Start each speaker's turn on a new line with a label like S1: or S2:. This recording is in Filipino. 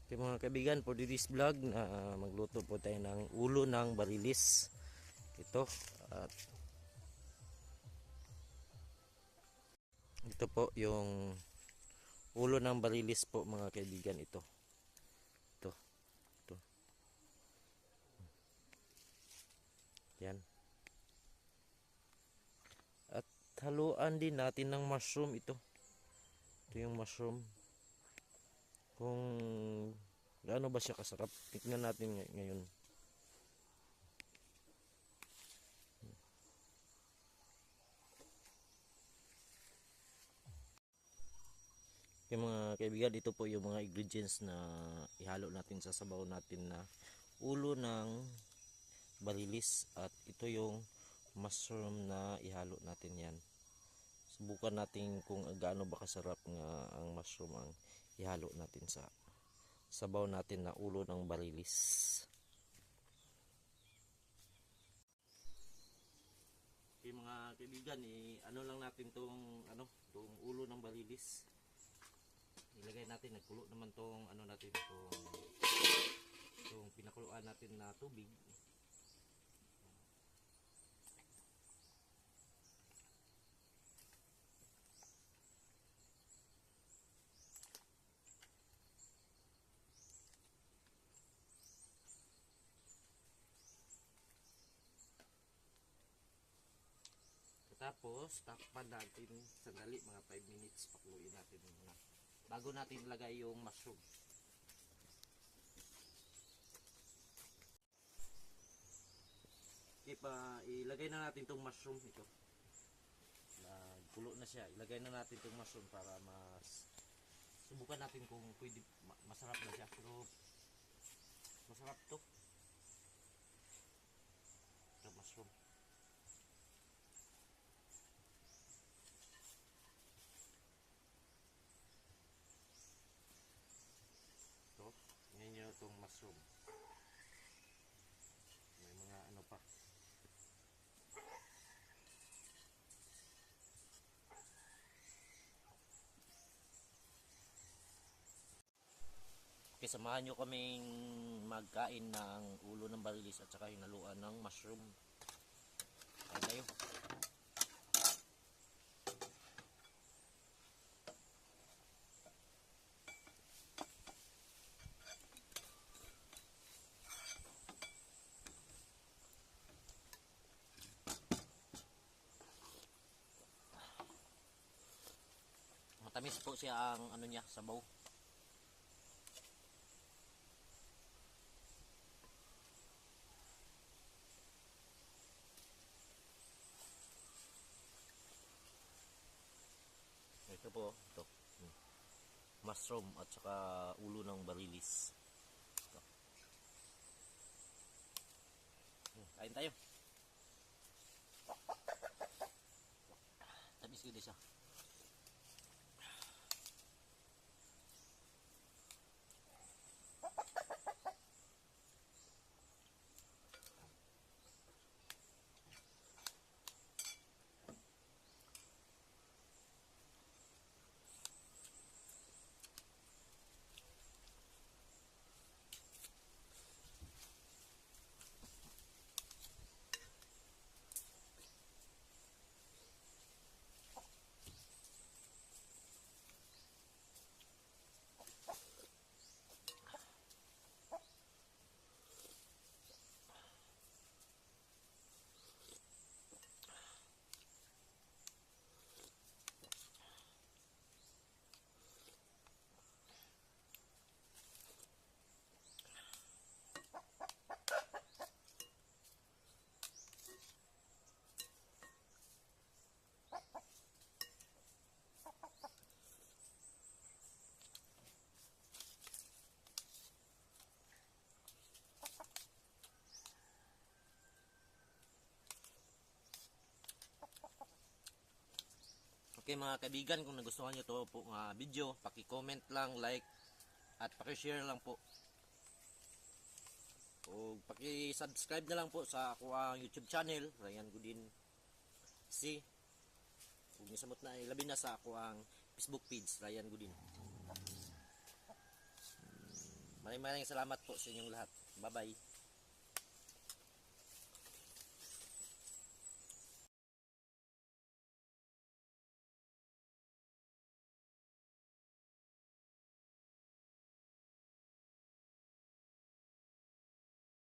S1: Okay mga kaibigan, for this vlog na magluto po tayo ng ulo ng barilis. Ito at ito po yung ulo ng barilis po mga kaibigan. Ito. Ito. Yan. At haluan din natin ng mushroom ito. Ito yung mushroom. Kung gaano ba siya kasarap, tingnan natin ngayon. Yung mga kaibigan, ito po yung mga ingredients na ihalo natin sa sabaw natin na ulo ng barilis, at ito yung mushroom na ihalo natin. Yan, subukan natin kung gaano ba kasarap nga ang mushroom ang ihalo natin sa sabaw natin na ulo ng barilis. Okay mga kaibigan, ano lang natin tong tong ulo ng barilis. Ilagay natin, nagkulo naman tong natin tong pinakuluan natin na tubig. Tapos takpan natin sandali, mga 5 minutes, pakuluin natin muna bago natin ilagay yung mushroom. Okay, ilagay na natin tong mushroom. Ito, nagkulo na siya. Ilagay na natin tong mushroom para subukan natin kung pwede masarap na siya. Pero masarap to. Ito mushroom. Ito, ngayon nyo itong mushroom. May mga pa. Okay, samahan nyo kaming magkain ng ulo ng barilis at saka hinaluan ng mushroom. Kain tayo. Matamis po siya ang niya, sabaw. Ito po, ito. Mushroom at saka ulo ng barilis. Ito. Kain tayo. Tamis ko din siya. Okay mga kaibigan, kung nagustuhan nyo to po nga video, paki-comment lang, like, at paki-share lang po. O paki-subscribe na lang po sa ako ang YouTube channel, Ryan Godin C. Kung nisamot na, ilabi na sa ako ang Facebook page, Ryan Godin. Maraming salamat po sa inyong lahat. Bye-bye.